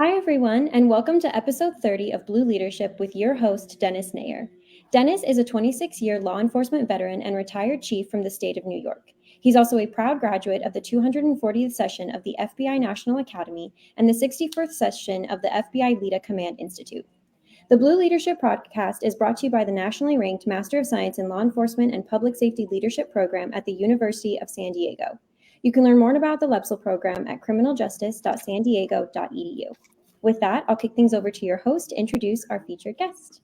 Hi, everyone, and welcome to episode 30 of Blue Leadership with your host, Dennis Nayer. Dennis is a 26-year law enforcement veteran and retired chief from the state of New York. He's also a proud graduate of the 240th session of the FBI National Academy and the 61st session of the FBI LEDA Command Institute. The Blue Leadership podcast is brought to you by the nationally ranked Master of Science in Law Enforcement and Public Safety Leadership program at the University of San Diego. You can learn more about the LEPSL program at criminaljustice.sandiego.edu. With that, I'll kick things over to your host to introduce our featured guest.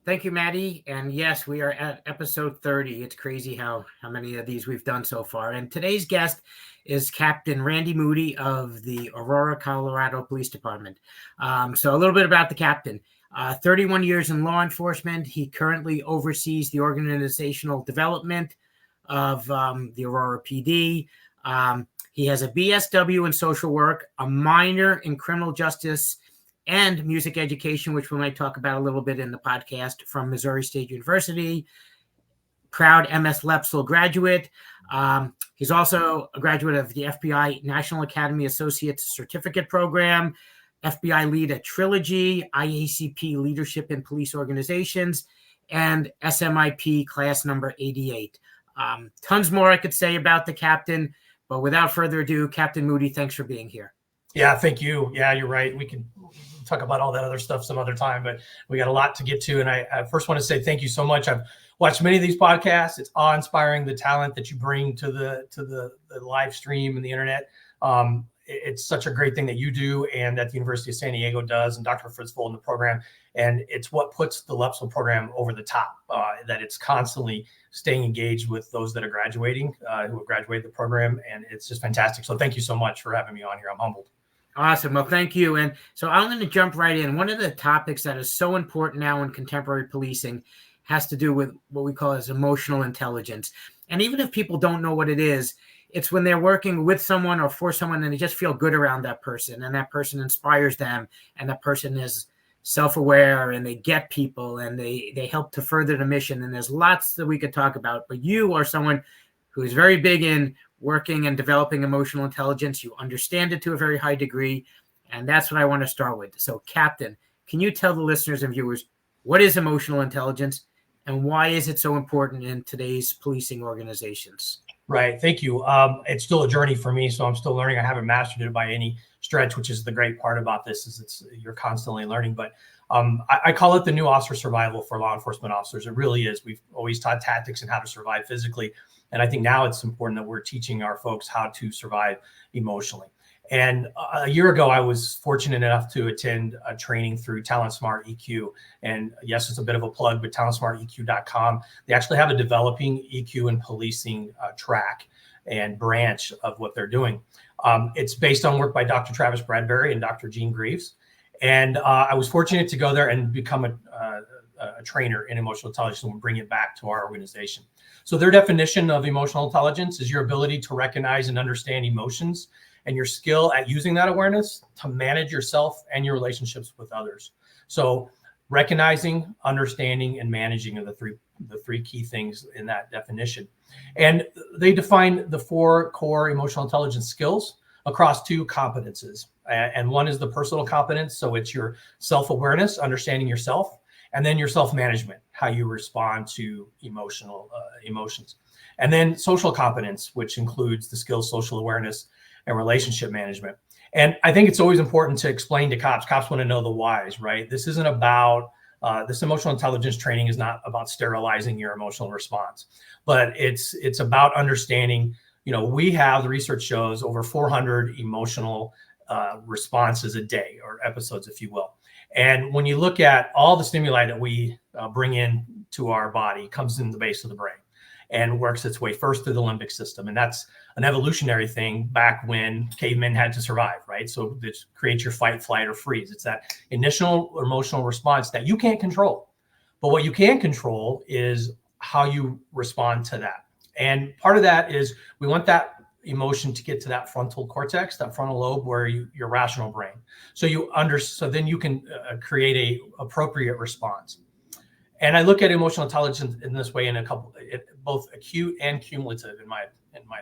Thank you, Maddie. And yes, we are at episode 30. It's crazy how many of these we've done so far. And today's guest is Captain Randy Moody of the Aurora, Colorado Police Department. So a little bit about the captain. 31 years in law enforcement. He currently oversees the organizational development of the Aurora PD. He has a BSW in social work, a minor in criminal justice and music education, which we might talk about a little bit in the podcast, from Missouri State University. Proud MS LEPSL graduate. He's also a graduate of the FBI National Academy Associates Certificate Program, FBI LEDA Trilogy, IACP Leadership in Police Organizations, and SMIP class number 88. Tons more I could say about the captain, but without further ado, Captain Moody, thanks for being here. Yeah, thank you. Yeah, you're right. We can talk about all that other stuff some other time, but we got a lot to get to. And I first want to say thank you so much. I've watched many of these podcasts. It's awe-inspiring, the talent that you bring to the live stream and the internet. It's such a great thing that you do and that the University of San Diego does, and Dr. Fritzvold in the program. And it's what puts the LEPSL program over the top, that it's constantly staying engaged with those that are graduating, who have graduated the program. And it's just fantastic. So thank you so much for having me on here. I'm humbled. Awesome. Well, thank you. And so I'm going to jump right in. One of the topics that is so important now in contemporary policing has to do with what we call as emotional intelligence. And even if people don't know what it is, it's when they're working with someone or for someone and they just feel good around that person and that person inspires them and that person is self-aware and they get people and they help to further the mission. And there's lots that we could talk about, but you are someone who is very big in working and developing emotional intelligence. You understand it to a very high degree, and that's what I want to start with. So, Captain, can you tell the listeners and viewers what is emotional intelligence and why is it so important in today's policing organizations? Right. Thank you. It's still a journey for me, so I'm still learning. I haven't mastered it by any stretch, which is the great part about this, is you're constantly learning. But I call it the new officer survival for law enforcement officers. It really is. We've always taught tactics and how to survive physically. And I think now it's important that we're teaching our folks how to survive emotionally. And a year ago, I was fortunate enough to attend a training through Talent Smart EQ. And yes, it's a bit of a plug, but talentsmarteq.com. They actually have a developing EQ and policing track and branch of what they're doing. It's based on work by Dr. Travis Bradbury and Dr. Gene Greaves. And I was fortunate to go there and become a trainer in emotional intelligence and bring it back to our organization. So their definition of emotional intelligence is your ability to recognize and understand emotions and your skill at using that awareness to manage yourself and your relationships with others. So recognizing, understanding, and managing are the three key things in that definition. And they define the 4 core emotional intelligence skills across 2 competences. And one is the personal competence. So it's your self-awareness, understanding yourself, and then your self-management, how you respond to emotions. And then social competence, which includes the skills, social awareness, and relationship management. And I think it's always important to explain to cops. Cops want to know the whys, right? This isn't about, this emotional intelligence training is not about sterilizing your emotional response, but it's about understanding, we have, the research shows, over 400 emotional responses a day, or episodes, if you will. And when you look at all the stimuli that we bring in to our body, comes in the base of the brain and works its way first through the limbic system. And that's an evolutionary thing back when cavemen had to survive, right? So this creates your fight, flight, or freeze. It's that initial emotional response that you can't control. But what you can control is how you respond to that. And part of that is we want that emotion to get to that frontal cortex, that frontal lobe, where your rational brain. So then you can create a appropriate response. And I look at emotional intelligence in this way, in both acute and cumulative, in my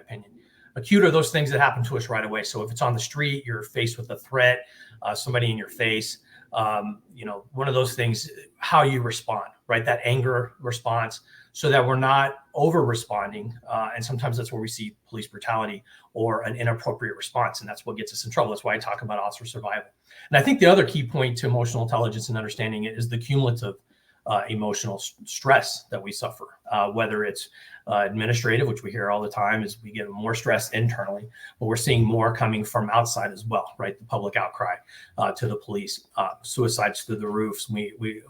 opinion. Acute are those things that happen to us right away. So if it's on the street, you're faced with a threat, somebody in your face, one of those things, how you respond, right? That anger response, so that we're not over responding. And sometimes that's where we see police brutality or an inappropriate response. And that's what gets us in trouble. That's why I talk about officer survival. And I think the other key point to emotional intelligence and understanding it is the cumulative emotional stress that we suffer, whether it's administrative, which we hear all the time, is we get more stress internally, but we're seeing more coming from outside as well, right? The public outcry to the police, suicides through the roofs. We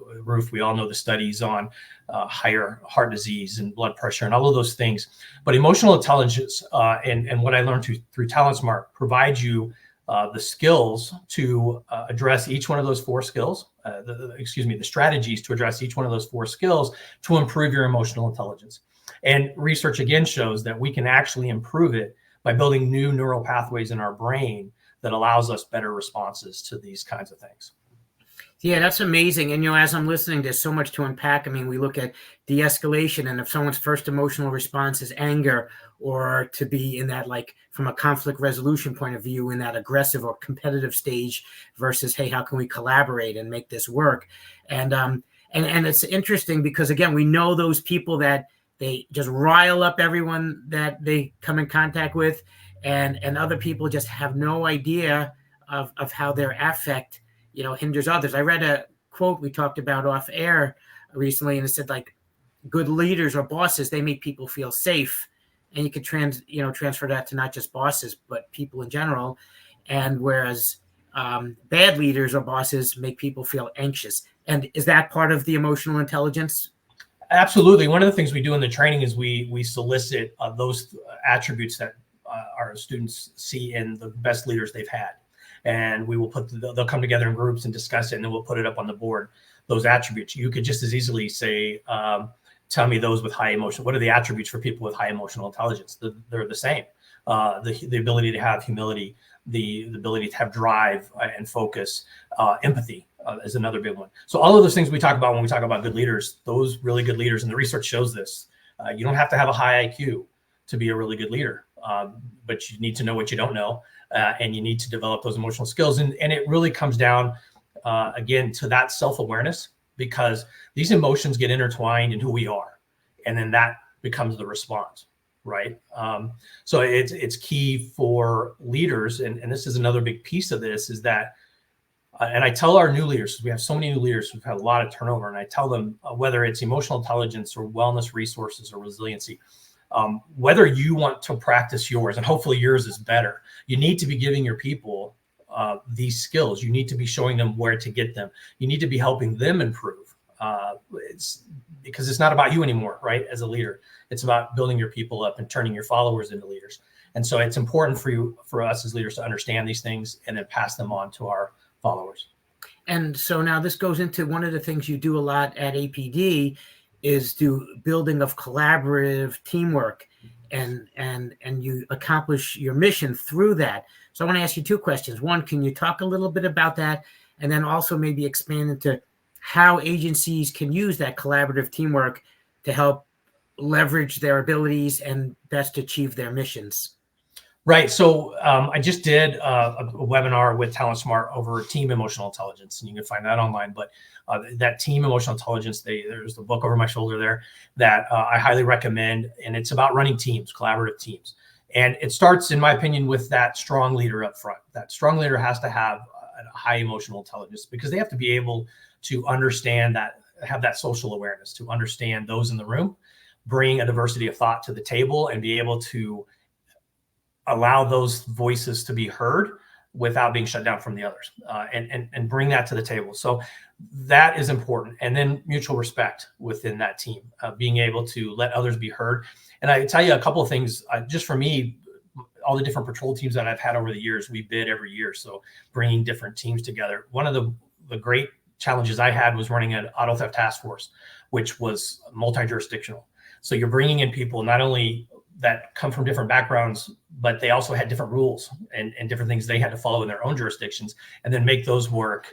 all know the studies on higher heart disease and blood pressure and all of those things. But emotional intelligence and what I learned through TalentSmart provides you the skills to address each one of those four skills, the strategies to address each one of those four skills to improve your emotional intelligence. And research again shows that we can actually improve it by building new neural pathways in our brain that allows us better responses to these kinds of things. Yeah, that's amazing. And, as I'm listening, there's so much to unpack. I mean, we look at de-escalation, and if someone's first emotional response is anger, or to be in that, like, from a conflict resolution point of view, in that aggressive or competitive stage versus, hey, how can we collaborate and make this work? And it's interesting because, again, we know those people that they just rile up everyone that they come in contact with, and other people just have no idea of how their affect hinders others. I read a quote we talked about off air recently, and it said, like, good leaders or bosses, they make people feel safe. And you could transfer that to not just bosses, but people in general. And whereas bad leaders or bosses make people feel anxious. And is that part of the emotional intelligence? Absolutely. One of the things we do in the training is we solicit those attributes that our students see in the best leaders they've had. And we will they'll come together in groups and discuss it, and then we'll put it up on the board, those attributes. You could just as easily say, tell me those with high emotion. What are the attributes for people with high emotional intelligence? They're the same. The ability to have humility, the ability to have drive and focus, empathy is another big one. So all of those things we talk about when we talk about good leaders, those really good leaders, and the research shows this, you don't have to have a high IQ to be a really good leader, but you need to know what you don't know. And you need to develop those emotional skills. And it really comes down, again, to that self-awareness, because these emotions get intertwined in who we are. And then that becomes the response, right? So it's key for leaders. And this is another big piece of this, is that, and I tell our new leaders, we have so many new leaders who've had a lot of turnover, and I tell them, whether it's emotional intelligence or wellness resources or resiliency, whether you want to practice yours, and hopefully yours is better, you need to be giving your people these skills. You need to be showing them where to get them. You need to be helping them improve. Because it's not about you anymore, right? As a leader, it's about building your people up and turning your followers into leaders. And so it's important for us as leaders to understand these things and then pass them on to our followers. And so now this goes into one of the things you do a lot at APD is building of collaborative teamwork, and you accomplish your mission through that. So I want to ask you two questions. One, can you talk a little bit about that? And then also maybe expand into how agencies can use that collaborative teamwork to help leverage their abilities and best achieve their missions. Right. So I just did a webinar with TalentSmart over team emotional intelligence, and you can find that online. But that team emotional intelligence, there's the book over my shoulder there that I highly recommend. And it's about running teams, collaborative teams. And it starts, in my opinion, with that strong leader up front. That strong leader has to have a high emotional intelligence, because they have to be able to understand that, have that social awareness, to understand those in the room, bring a diversity of thought to the table, and be able to allow those voices to be heard without being shut down from the others, and bring that to the table. So that is important. And then mutual respect within that team, being able to let others be heard. And I tell you a couple of things, just for me, all the different patrol teams that I've had over the years, we bid every year. So bringing different teams together. One of the great challenges I had was running an auto theft task force, which was multi-jurisdictional. So you're bringing in people not only that come from different backgrounds, but they also had different rules and different things they had to follow in their own jurisdictions, and then make those work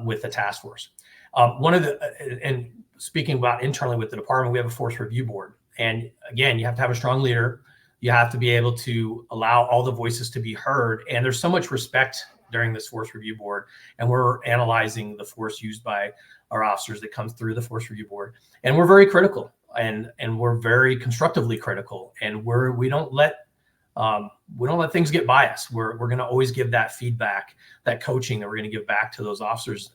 with the task force. And speaking about internally with the department, we have a force review board. And again, you have to have a strong leader. You have to be able to allow all the voices to be heard. And there's so much respect during this force review board. And we're analyzing the force used by our officers that comes through the force review board. And we're very critical, and we're very constructively critical. And we don't let things get biased. We're going to always give that feedback, that coaching that we're going to give back to those officers.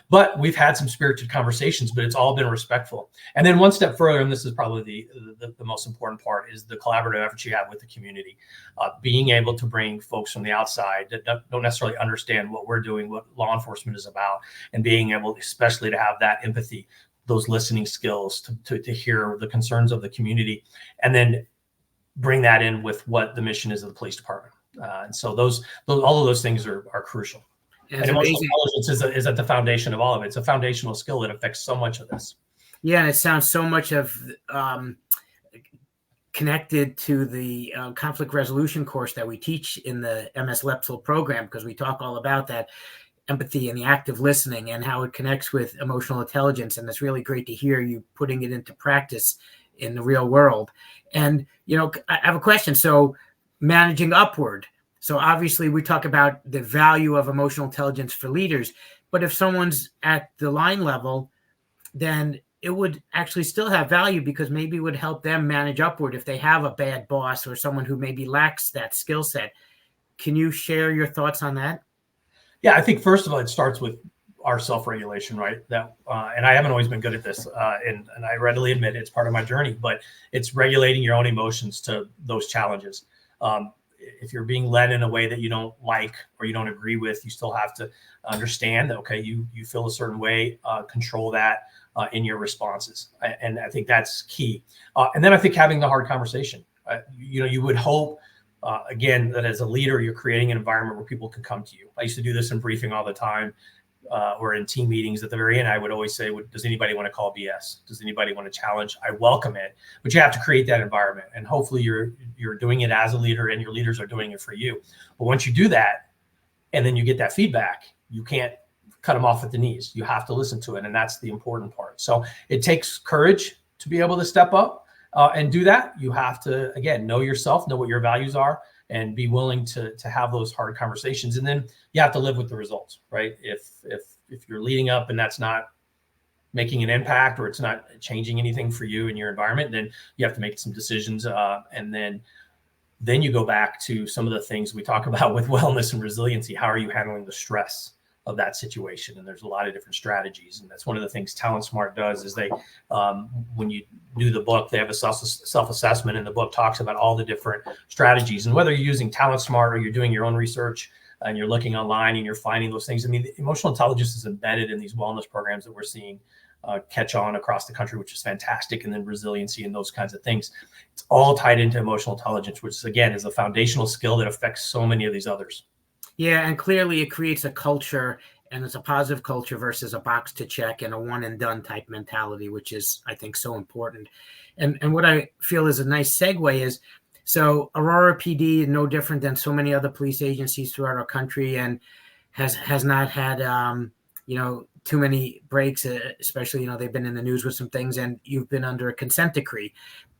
But we've had some spirited conversations, but it's all been respectful. And then one step further, and this is probably the most important part, is the collaborative efforts you have with the community. Being able to bring folks from the outside that don't necessarily understand what we're doing, what law enforcement is about, and being able, especially, to have that empathy, those listening skills to hear the concerns of the community, and then bring that in with what the mission is of the police department. And so all of those things are crucial. And emotional intelligence is at the foundation of all of it. It's a foundational skill that affects so much of this. Yeah, and it sounds so much of connected to the conflict resolution course that we teach in the MS Lepsel program, because we talk all about that empathy and the active listening and how it connects with emotional intelligence. And it's really great to hear you putting it into practice in the real world. And, I have a question. So managing upward. So obviously we talk about the value of emotional intelligence for leaders, but if someone's at the line level, then it would actually still have value, because maybe it would help them manage upward if they have a bad boss or someone who maybe lacks that skill set. Can you share your thoughts on that? Yeah, I think first of all, it starts with our self-regulation, right? And I haven't always been good at this, and I readily admit it's part of my journey, but it's regulating your own emotions to those challenges. If you're being led in a way that you don't like or you don't agree with, you still have to understand that, okay, you feel a certain way, control that in your responses. And I think that's key. And then I think having the hard conversation. You would hope, again, that as a leader, you're creating an environment where people can come to you. I used to do this in briefing all the time. Or in team meetings at the very end, I would always say, does anybody want to call BS? Does anybody want to challenge? I welcome it, but you have to create that environment. And hopefully you're doing it as a leader and your leaders are doing it for you. But once you do that, and then you get that feedback, you can't cut them off at the knees. You have to listen to it. And that's the important part. So it takes courage to be able to step up and do that. You have to, again, know yourself, know what your values are, and be willing to have those hard conversations. And then you have to live with the results, right? If you're leading up and that's not making an impact, or it's not changing anything for you in your environment, then you have to make some decisions. And then you go back to some of the things we talk about with wellness and resiliency. How are you handling the stress of that situation? And there's a lot of different strategies. And that's one of the things Talent Smart does, is they, when you do the book, they have a self-assessment, and the book talks about all the different strategies. And whether you're using Talent Smart or you're doing your own research and you're looking online and you're finding those things. I mean, emotional intelligence is embedded in these wellness programs that we're seeing catch on across the country, which is fantastic. And then resiliency and those kinds of things. It's all tied into emotional intelligence, which again is a foundational skill that affects so many of these others. Yeah, and clearly it creates a culture, and it's a positive culture versus a box to check and a one and done type mentality, which is, I think, so important. And what I feel is a nice segue is, so Aurora PD is no different than so many other police agencies throughout our country, and has not had too many breaks, especially they've been in the news with some things, and you've been under a consent decree.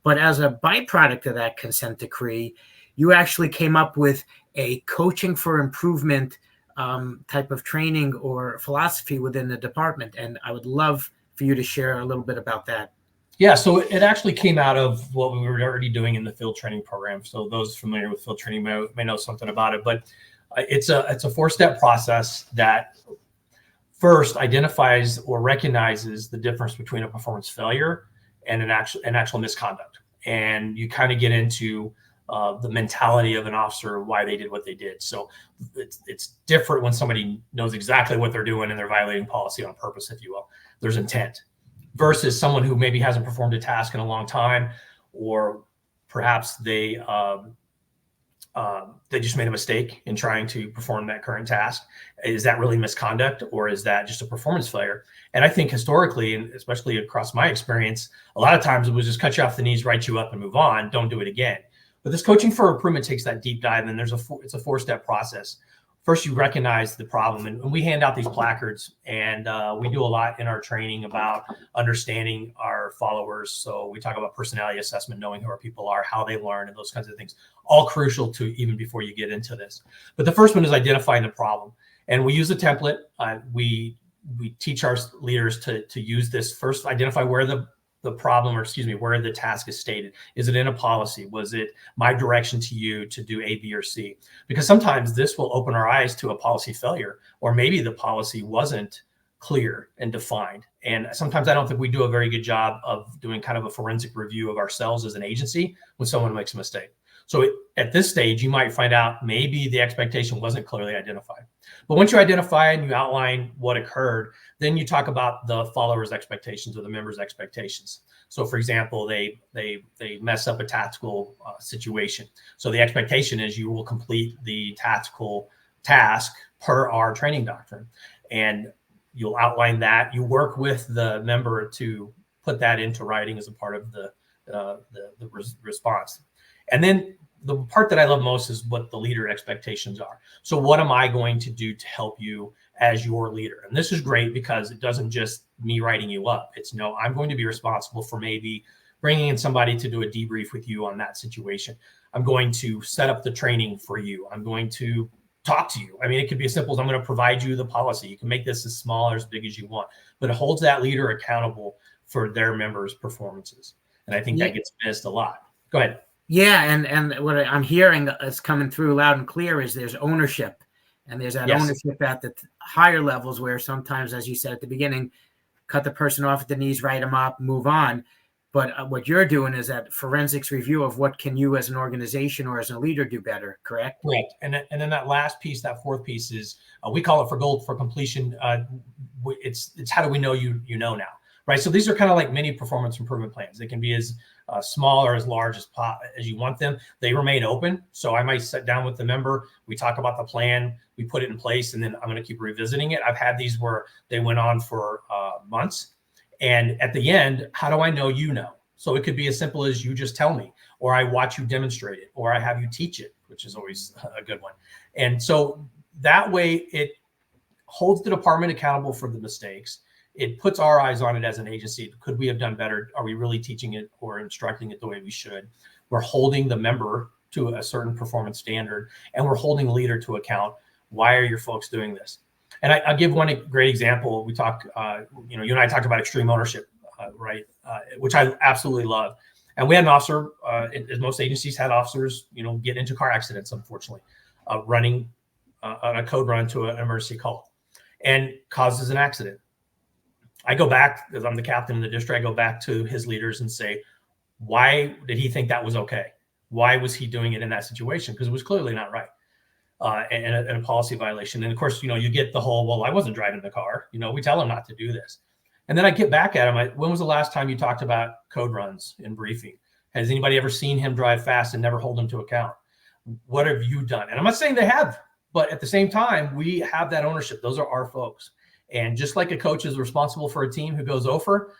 But as a byproduct of that consent decree, you actually came up with a coaching for improvement type of training or philosophy within the department. And I would love for you to share a little bit about that. Yeah, so it actually came out of what we were already doing in the field training program. So those familiar with field training may know something about it, but it's a 4-step process that first identifies or recognizes the difference between a performance failure and an actual misconduct. And you kind of get into the mentality of an officer, why they did what they did. So it's different when somebody knows exactly what they're doing and they're violating policy on purpose, if you will. There's intent, versus someone who maybe hasn't performed a task in a long time, or perhaps they just made a mistake in trying to perform that current task. Is that really misconduct, or is that just a performance failure? And I think historically, and especially across my experience, a lot of times it was just cut you off the knees, write you up, and move on. Don't do it again. But this coaching for improvement takes that deep dive, and it's a 4-step process. first you recognize the problem, and we hand out these placards, and we do a lot in our training about understanding our followers. So we talk about personality assessment, knowing who our people are, how they learn, and those kinds of things, all crucial to even before you get into this. But the first one is identifying the problem, and we use a template. We teach our leaders to use this. First, identify where the problem, or excuse me, where the task is stated. Is it in a policy? Was it my direction to you to do A, B, or C? Because sometimes this will open our eyes to a policy failure, or maybe the policy wasn't clear and defined. And sometimes I don't think we do a very good job of doing kind of a forensic review of ourselves as an agency when someone makes a mistake. So at this stage, you might find out maybe the expectation wasn't clearly identified. But once you identify and you outline what occurred, then you talk about the follower's expectations or the member's expectations. So for example, they mess up a tactical situation. So the expectation is you will complete the tactical task per our training doctrine. And you'll outline that. You work with the member to put that into writing as a part of the response. And then the part that I love most is what the leader expectations are. So what am I going to do to help you as your leader? And this is great because it doesn't just me writing you up. It's no, I'm going to be responsible for maybe bringing in somebody to do a debrief with you on that situation. I'm going to set up the training for you. I'm going to talk to you. I mean, it could be as simple as I'm going to provide you the policy. You can make this as small or as big as you want, but it holds that leader accountable for their members' performances. And I think that gets missed a lot. Go ahead. Yeah, and what I'm hearing is coming through loud and clear is there's ownership, and there's that ownership at the higher levels where sometimes, as you said at the beginning, cut the person off at the knees, write them up, move on. But what you're doing is that forensics review of what can you as an organization or as a leader do better, correct? Correct. And then that last piece, that fourth piece is, we call it for goal for completion. It's how do we know you know now, right? So these are kind of like mini performance improvement plans. They can be as small or as large as you want them. They remain open. So I might sit down with the member. We talk about the plan. We put it in place, and then I'm going to keep revisiting it. I've had these where they went on for months. And at the end, how do I know you know? So it could be as simple as you just tell me, or I watch you demonstrate it, or I have you teach it, which is always a good one. And so that way it holds the department accountable for the mistakes. It puts our eyes on it as an agency. Could we have done better? Are we really teaching it or instructing it the way we should? We're holding the member to a certain performance standard, and we're holding the leader to account. Why are your folks doing this? And I'll give one great example. We talk, you and I talked about extreme ownership, right? Which I absolutely love. And we had an officer, as most agencies had officers, get into car accidents, unfortunately, running on a code run to an emergency call, and causes an accident. I go back, because I'm the captain in the district, I go back to his leaders and say, why did he think that was okay? Why was he doing it in that situation? Because it was clearly not right. And a policy violation. And of course, you get the whole, well, I wasn't driving the car. We tell him not to do this. And then I get back at him. When was the last time you talked about code runs in briefing? Has anybody ever seen him drive fast and never hold him to account? What have you done? And I'm not saying they have, but at the same time, we have that ownership. Those are our folks. And just like a coach is responsible for a team who goes over,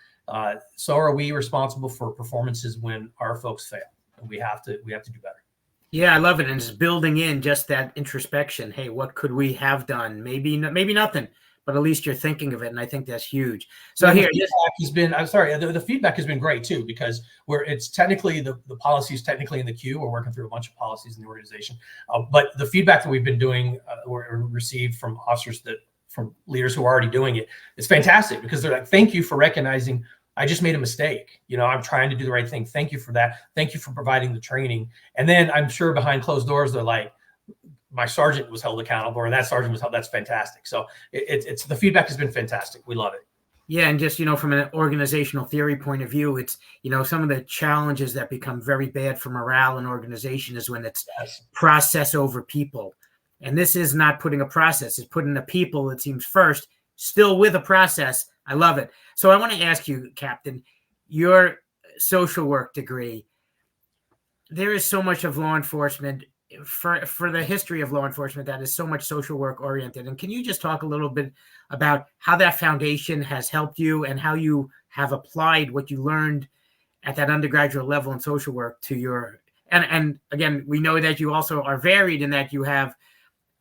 so are we responsible for performances when our folks fail. And we have to do better. Yeah, I love it. And it's building in just that introspection. Hey, what could we have done? Maybe nothing, but at least you're thinking of it. And I think that's huge. So here, the feedback has been great too, because it's technically the policy is technically in the queue. We're working through a bunch of policies in the organization. But the feedback that we've been doing or received from officers from leaders who are already doing it is fantastic, because they're like, thank you for recognizing I just made a mistake. I'm trying to do the right thing. Thank you for that. Thank you for providing the training. And then I'm sure behind closed doors, they're like, my sergeant was held accountable, or that sergeant was held. That's fantastic. So it's the feedback has been fantastic. We love it. Yeah. And just, from an organizational theory point of view, it's, some of the challenges that become very bad for morale and organization is when it's process over people. And this is not putting a process, it's putting the people, it seems, first, still with a process. I love it. So I want to ask you, Captain, your social work degree, there is so much of law enforcement for the history of law enforcement that is so much social work oriented. And can you just talk a little bit about how that foundation has helped you and how you have applied what you learned at that undergraduate level in social work to your, and again, we know that you also are varied in that you have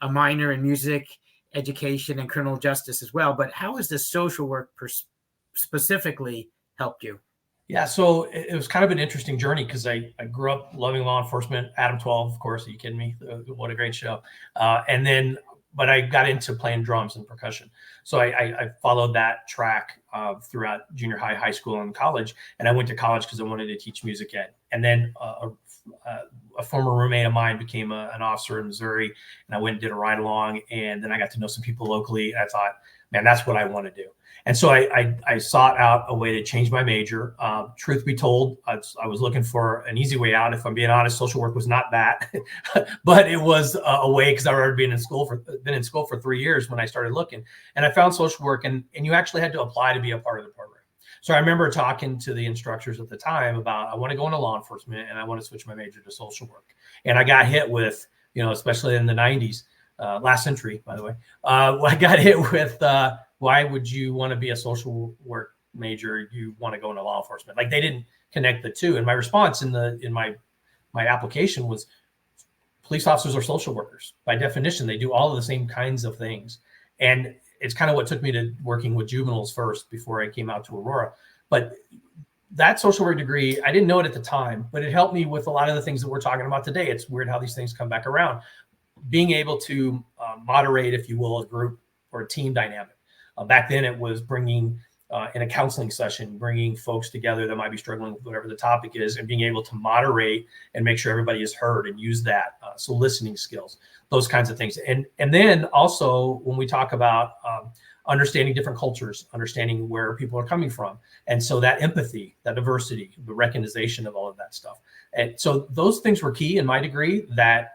a minor in music education and criminal justice as well. But how has the social work specifically helped you? Yeah, so it was kind of an interesting journey because I grew up loving law enforcement. Adam 12, of course. Are you kidding me? What a great show. But I got into playing drums and percussion. So I followed that track throughout junior high, high school, and college. And I went to college because I wanted to teach music ed. And then a former roommate of mine became an officer in Missouri, and I went and did a ride along. And then I got to know some people locally. And I thought, man, that's what I want to do. And so I sought out a way to change my major. Truth be told, I was looking for an easy way out. If I'm being honest, social work was not that, but it was a way because I had already been in school for 3 years when I started looking. And I found social work, and you actually had to apply to be a part of the program. So I remember talking to the instructors at the time about, I want to go into law enforcement and I want to switch my major to social work. And I got hit with, especially in the 90s, last century, by the way, I got hit with, why would you want to be a social work major? You want to go into law enforcement? Like, they didn't connect the two. And my response in my application was, police officers are social workers. By definition, they do all of the same kinds of things. And it's kind of what took me to working with juveniles first before I came out to Aurora. But that social work degree, I didn't know it at the time, but it helped me with a lot of the things that we're talking about today. It's weird how these things come back around. Being able to moderate, if you will, a group or a team dynamic. Back then, it was bringing in a counseling session, bringing folks together that might be struggling with whatever the topic is, and being able to moderate and make sure everybody is heard and use that. So listening skills, those kinds of things. And then also when we talk about understanding different cultures, understanding where people are coming from. And so that empathy, that diversity, the recognition of all of that stuff. And so those things were key in my degree that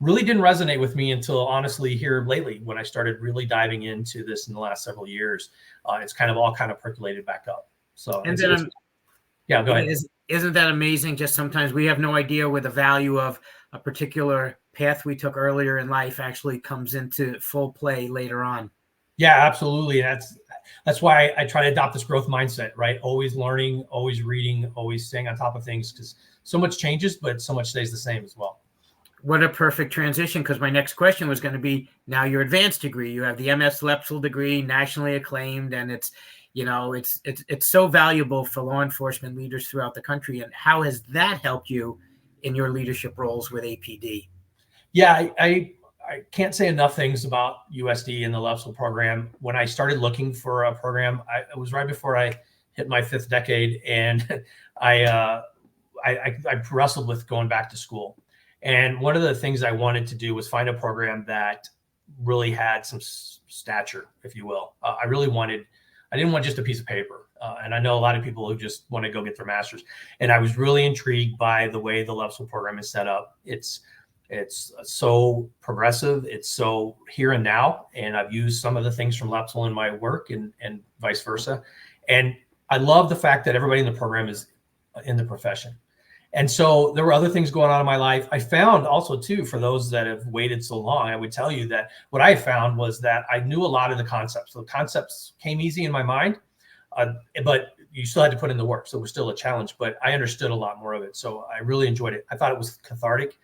really didn't resonate with me until honestly here lately, when I started really diving into this in the last several years. It's kind of all percolated back up. So, and then, yeah, go ahead. Isn't that amazing? Just sometimes we have no idea where the value of a particular path we took earlier in life actually comes into full play later on. Yeah, absolutely. That's why I try to adopt this growth mindset, right? Always learning, always reading, always staying on top of things, because so much changes, but so much stays the same as well. What a perfect transition, because my next question was going to be, now your advanced degree. You have the MS Lepsel degree, nationally acclaimed, and it's so valuable for law enforcement leaders throughout the country. And how has that helped you in your leadership roles with APD? Yeah, I can't say enough things about USD and the Lepsel program. When I started looking for a program, it was right before I hit my 5th decade, and I wrestled with going back to school. And one of the things I wanted to do was find a program that really had some stature, if you will. I didn't want just a piece of paper. And I know a lot of people who just want to go get their master's. And I was really intrigued by the way the Lepsel program is set up. It's so progressive. It's so here and now. And I've used some of the things from Lepsel in my work and vice versa. And I love the fact that everybody in the program is in the profession. And so there were other things going on in my life. I found also, too, for those that have waited so long, I would tell you that what I found was that I knew a lot of the concepts. So the concepts came easy in my mind, but you still had to put in the work. So it was still a challenge, but I understood a lot more of it. So I really enjoyed it. I thought it was cathartic,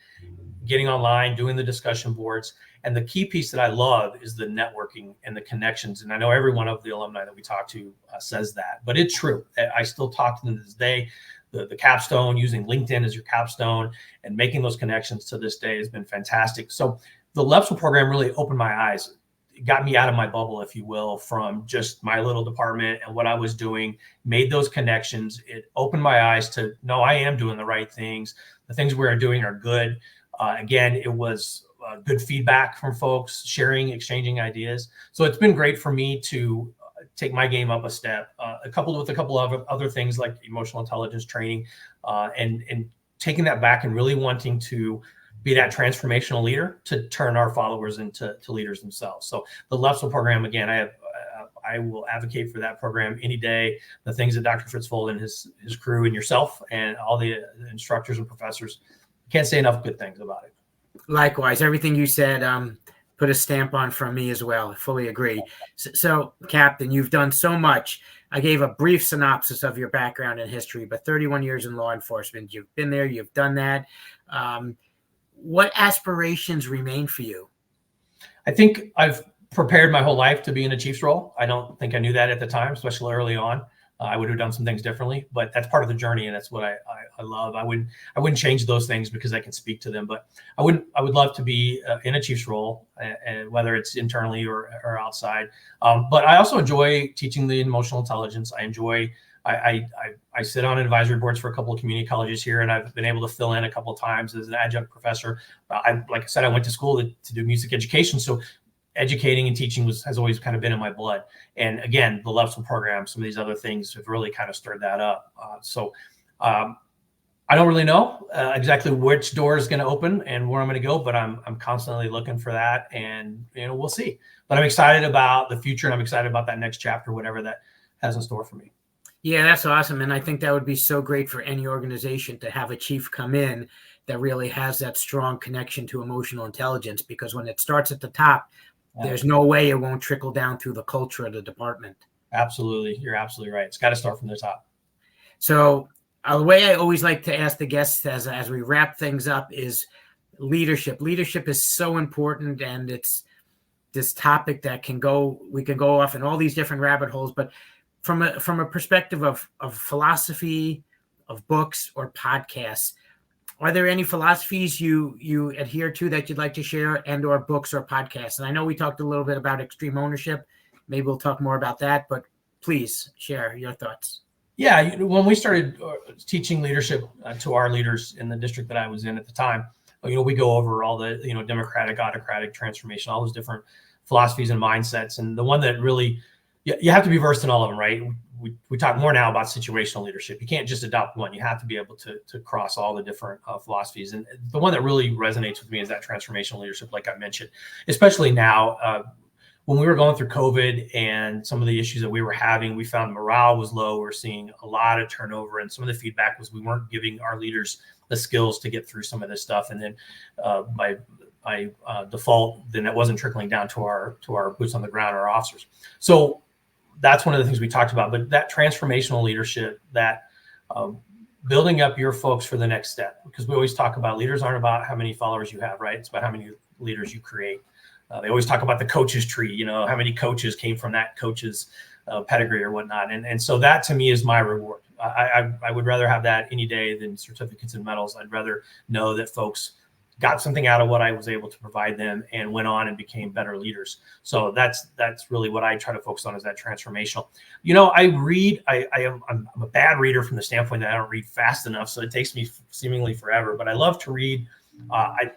getting online, doing the discussion boards. And the key piece that I love is the networking and the connections. And I know every one of the alumni that we talk to says that, but it's true. I still talk to them to this day. The capstone, using LinkedIn as your capstone and making those connections to this day has been fantastic. So the Lepsel program really opened my eyes. It got me out of my bubble, if you will, from just my little department and what I was doing, made those connections. It opened my eyes to, no, I am doing the right things. The things we are doing are good. Again, it was good feedback from folks, sharing, exchanging ideas. So it's been great for me to take my game up a step, coupled with a couple of other things like emotional intelligence training, and taking that back and really wanting to be that transformational leader to turn our followers into leaders themselves. So the Lepsel program, again, I will advocate for that program any day. The things that Dr. Fritzfold and his crew and yourself and all the instructors and professors, can't say enough good things about it. Likewise, everything you said, put a stamp on from me as well. I fully agree. So, Captain, you've done so much. I gave a brief synopsis of your background and history, but 31 years in law enforcement. You've been there. You've done that. What aspirations remain for you? I think I've prepared my whole life to be in a chief's role. I don't think I knew that at the time, especially early on. I would have done some things differently, but that's part of the journey, and that's what I love. I wouldn't change those things because I can speak to them, but I would love to be in a chief's role, and whether it's internally or outside. But I also enjoy teaching the emotional intelligence. I sit on advisory boards for a couple of community colleges here, and I've been able to fill in a couple of times as an adjunct professor. Like I said, I went to school to do music education, so educating and teaching has always kind of been in my blood. And again, the Levson program, some of these other things have really kind of stirred that up. I don't really know exactly which door is going to open and where I'm going to go, but I'm constantly looking for that, and we'll see. But I'm excited about the future, and I'm excited about that next chapter, whatever that has in store for me. Yeah, that's awesome. And I think that would be so great for any organization to have a chief come in that really has that strong connection to emotional intelligence, because when it starts at the top, there's no way it won't trickle down through the culture of the department. Absolutely. You're absolutely right. It's got to start from the top. So the way I always like to ask the guests as we wrap things up is leadership. Leadership is so important, and it's this topic that we can go off in all these different rabbit holes, but from a perspective of philosophy, of books or podcasts, are there any philosophies you adhere to that you'd like to share, and or books or podcasts? And I know we talked a little bit about extreme ownership. Maybe we'll talk more about that, but please share your thoughts. Yeah, when we started teaching leadership to our leaders in the district that I was in at the time, we go over all the, democratic, autocratic, transformation, all those different philosophies and mindsets. And the one that really, you have to be versed in all of them, right? We talk more now about situational leadership. You can't just adopt one. You have to be able to cross all the different philosophies. And the one that really resonates with me is that transformational leadership, like I mentioned, especially now. When we were going through COVID and some of the issues that we were having, we found morale was low. We're seeing a lot of turnover, and some of the feedback was we weren't giving our leaders the skills to get through some of this stuff. And then by default, then it wasn't trickling down to our boots on the ground, our officers. So that's one of the things we talked about. But that transformational leadership, that building up your folks for the next step, because we always talk about leaders aren't about how many followers you have, right? It's about how many leaders you create. They always talk about the coach's tree, how many coaches came from that coach's pedigree or whatnot. And so that to me is my reward. I would rather have that any day than certificates and medals. I'd rather know that folks got something out of what I was able to provide them and went on and became better leaders. So that's really what I try to focus on, is that transformational. I read, I'm a bad reader from the standpoint that I don't read fast enough. So it takes me seemingly forever, but I love to read.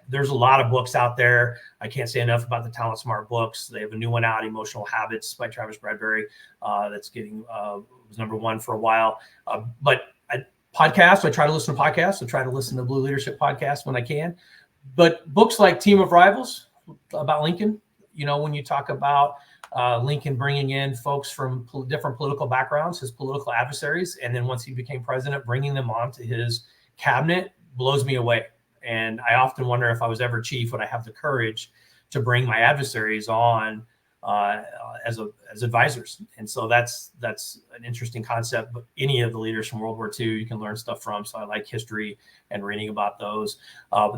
There's a lot of books out there. I can't say enough about the Talent Smart books. They have a new one out, Emotional Habits by Travis Bradbury. That's getting was number one for a while. But podcasts, I try to listen to podcasts. I try to listen to Blue Leadership podcasts when I can. But books like Team of Rivals about Lincoln, when you talk about Lincoln bringing in folks from different political backgrounds, his political adversaries, and then once he became president, bringing them onto his cabinet, blows me away. And I often wonder, if I was ever chief, would I have the courage to bring my adversaries on as advisors? And so that's an interesting concept. But any of the leaders from World War II, you can learn stuff from. So I like history and reading about those.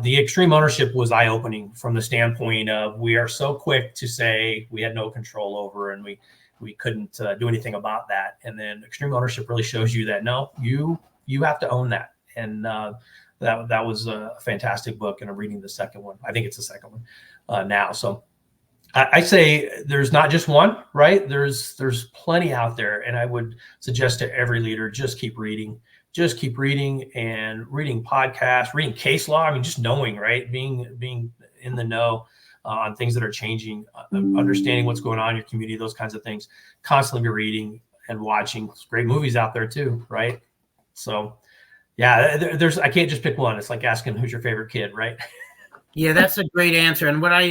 The extreme ownership was eye-opening from the standpoint of, we are so quick to say we had no control over, and we couldn't do anything about that. And then extreme ownership really shows you that, no, you have to own that. And that was a fantastic book, and I'm reading the second one. I think it's the second one now. So I say there's not just one, right? There's plenty out there, and I would suggest to every leader, just keep reading and reading podcasts, reading case law. I mean, just knowing, right? Being in the know on things that are changing, understanding what's going on in your community, those kinds of things. Constantly be reading and watching. There's great movies out there too, right? So. Yeah, I can't just pick one. It's like asking who's your favorite kid, right? Yeah, that's a great answer. And what I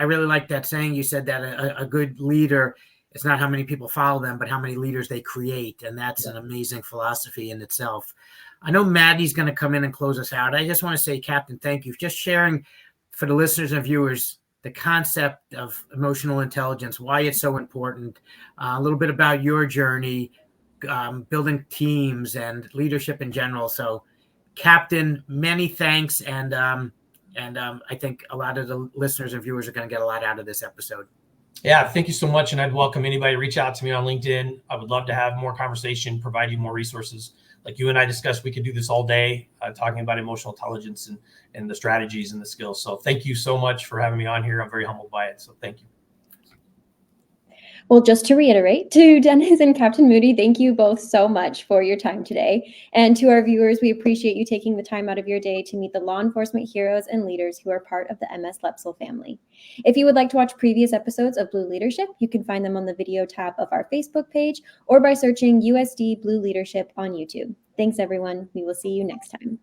really like that saying you said, that a good leader is not how many people follow them, but how many leaders they create. And that's an amazing philosophy in itself. I know Maddie's going to come in and close us out. I just want to say, Captain, thank you for just sharing for the listeners and viewers the concept of emotional intelligence, why it's so important, a little bit about your journey, building teams and leadership in general. So, Captain, many thanks. And And I think a lot of the listeners and viewers are going to get a lot out of this episode. Yeah, thank you so much. And I'd welcome anybody to reach out to me on LinkedIn. I would love to have more conversation, provide you more resources. Like you and I discussed, we could do this all day, talking about emotional intelligence and the strategies and the skills. So thank you so much for having me on here. I'm very humbled by it. So thank you. Well, just to reiterate, to Dennis and Captain Moody, thank you both so much for your time today. And to our viewers, we appreciate you taking the time out of your day to meet the law enforcement heroes and leaders who are part of the MS Lepsel family. If you would like to watch previous episodes of Blue Leadership, you can find them on the video tab of our Facebook page or by searching USD Blue Leadership on YouTube. Thanks, everyone. We will see you next time.